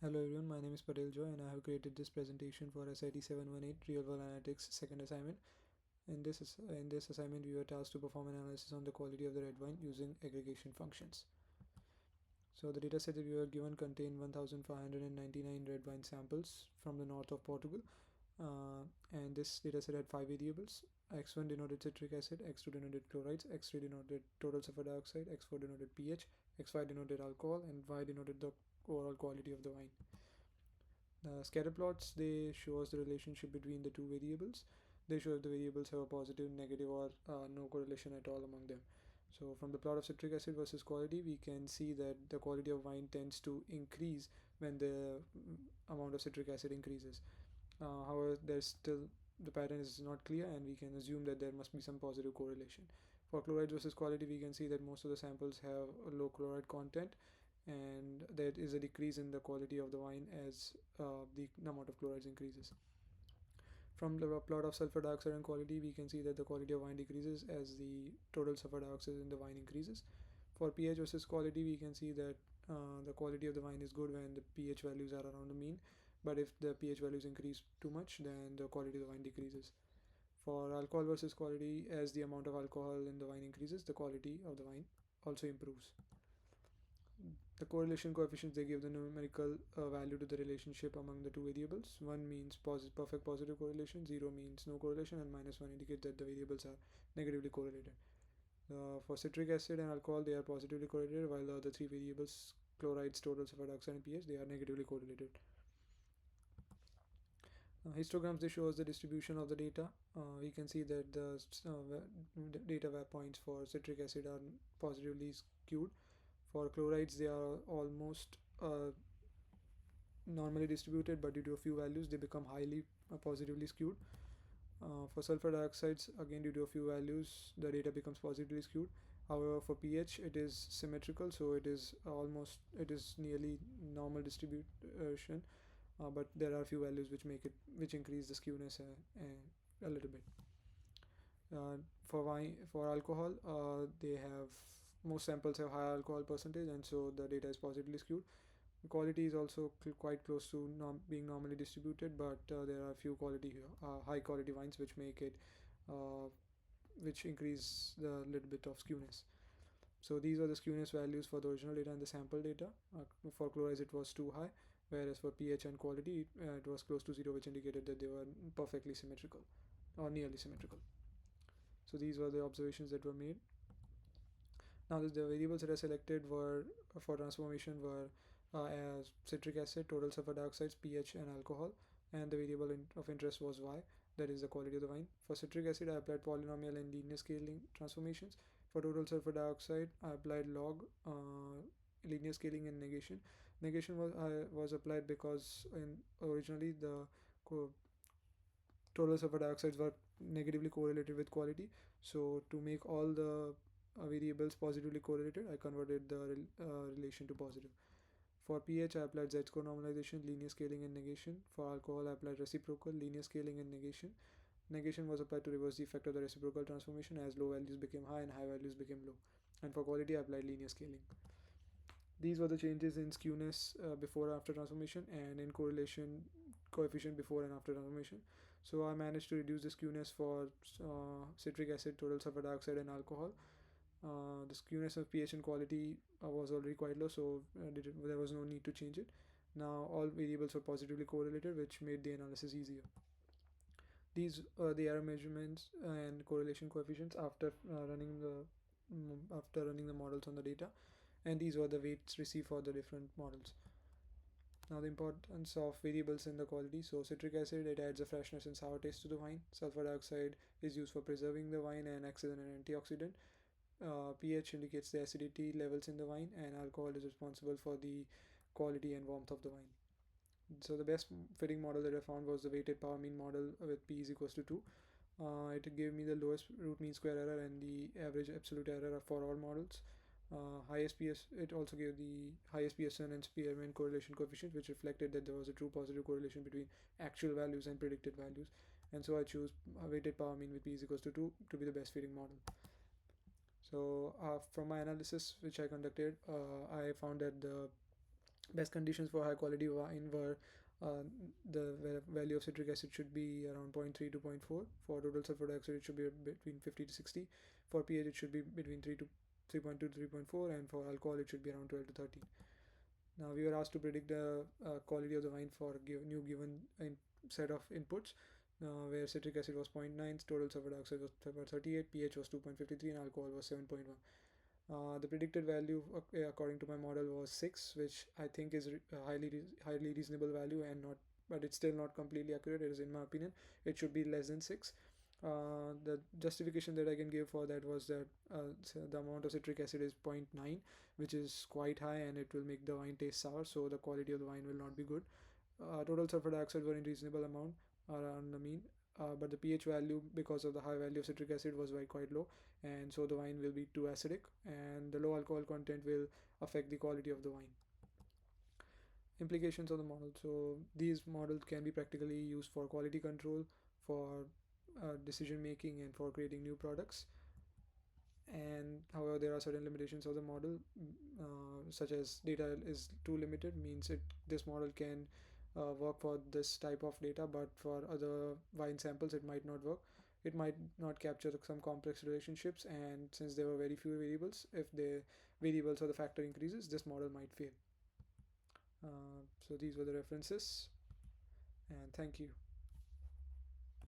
Hello everyone, my name is Patel Joy and I have created this presentation for SIT718 Real World Analytics second assignment. In this assignment, we were tasked to perform an analysis on the quality of the red wine using aggregation functions. So the dataset that we were given contained 1,599 red wine samples from the north of Portugal, and this dataset had 5 variables. X1 denoted citric acid, X2 denoted chlorides, X3 denoted total sulfur dioxide, X4 denoted pH, X5 denoted alcohol, and Y denoted the overall quality of the wine. The scatter plots, they show us the relationship between the two variables. They show if the variables have a positive, negative, or no correlation at all among them. So from the plot of citric acid versus quality, we can see that the quality of wine tends to increase when the amount of citric acid increases. However, there's still the pattern is not clear, and we can assume that there must be some positive correlation. For chloride versus quality, we can see that most of the samples have a low chloride content, and there is a decrease in the quality of the wine as the amount of chlorides increases. From the plot of sulfur dioxide and quality, we can see that the quality of wine decreases as the total sulfur dioxide in the wine increases. For pH versus quality, we can see that the quality of the wine is good when the pH values are around the mean, but if the pH values increase too much, then the quality of the wine decreases. For alcohol versus quality, as the amount of alcohol in the wine increases, the quality of the wine also improves. The correlation coefficients, they give the numerical value to the relationship among the two variables. 1 means perfect positive correlation, 0 means no correlation, and -1 indicates that the variables are negatively correlated. For citric acid and alcohol, they are positively correlated, while the other three variables, chlorides, total sulfur dioxide, and pH, they are negatively correlated. Histograms, they show us the distribution of the data. We can see that the data web points for citric acid are positively skewed. For chlorides, they are almost normally distributed, but due to a few values, they become highly positively skewed. For sulfur dioxides, again due to a few values, the data becomes positively skewed. However, for pH, it is symmetrical, so it is nearly normal distribution, but there are a few values which increase the skewness a little bit. For alcohol, they have most samples have high alcohol percentage, and so the data is positively skewed. The quality is also quite close to being normally distributed, but there are a few high quality wines which make it which increase the little bit of skewness. So these are the skewness values for the original data and the sample data. For chlorides, it was too high, whereas for pH and quality, it was close to 0, which indicated that they were perfectly symmetrical or nearly symmetrical. So these were the observations that were made. Now the variables that are selected were for transformation were as citric acid, total sulfur dioxide, pH, and alcohol, and the variable of interest was Y, that is the quality of the wine. For citric acid, I applied polynomial and linear scaling transformations. For total sulfur dioxide, I applied log, linear scaling, and negation. Negation was applied because originally the total sulfur dioxides were negatively correlated with quality. So to make all the variables positively correlated, I converted the relation to positive. For pH, I applied Z-score normalization, linear scaling, and negation. For alcohol, I applied reciprocal, linear scaling, and negation. Negation was applied to reverse the effect of the reciprocal transformation as low values became high and high values became low. And for quality, I applied linear scaling. These were the changes in skewness before and after transformation, and in correlation coefficient before and after transformation. So I managed to reduce the skewness for citric acid, total sulfur dioxide, and alcohol. The skewness of pH and quality was already quite low, so there was no need to change it. Now all variables were positively correlated, which made the analysis easier. These are the error measurements and correlation coefficients after running the models on the data, and these were the weights received for the different models. Now the importance of variables in the quality. So citric acid, it adds a freshness and sour taste to the wine. Sulfur dioxide is used for preserving the wine and acts as an antioxidant. pH indicates the acidity levels in the wine, and alcohol is responsible for the quality and warmth of the wine. So the best fitting model that I found was the weighted power mean model with p is equals to 2. It gave me the lowest root mean square error and the average absolute error for all models. It also gave the highest Pearson and Spearman correlation coefficient, which reflected that there was a true positive correlation between actual values and predicted values. And so I chose a weighted power mean with p is equals to 2 to be the best fitting model. So from my analysis which I conducted, I found that the Best conditions for high quality wine were uh, the value of citric acid should be around zero point 0.3 to zero point 0.4. For total sulfur dioxide, it should be between 50 to 60. For pH, it should be between 3.2 to 3.4, and for alcohol, it should be around 12 to 13. Now we were asked to predict the quality of the wine for a new given set of inputs, where citric acid was 0. 0.9, total sulfur dioxide was 38, pH was 2.53, and alcohol was 7.1. The predicted value, according to my model, was 6, which I think is highly reasonable value, and not, but it's still not completely accurate. It is, in my opinion, it should be less than 6. The justification that I can give for that was that so the amount of citric acid is 0. 0.9, which is quite high, and it will make the wine taste sour, so the quality of the wine will not be good. Total sulfur dioxide were in reasonable amount, around the mean, but the pH value, because of the high value of citric acid, was quite low, and so the wine will be too acidic, and the low alcohol content will affect the quality of the wine. Implications of the model. So these models can be practically used for quality control, for decision making, and for creating new products. And however, there are certain limitations of the model, such as data is too limited, means this model can work for this type of data, but for other wine samples it might not work. It might not capture some complex relationships, and since there were very few variables, if the variables or the factor increases, this model might fail. So these were the references, and thank you.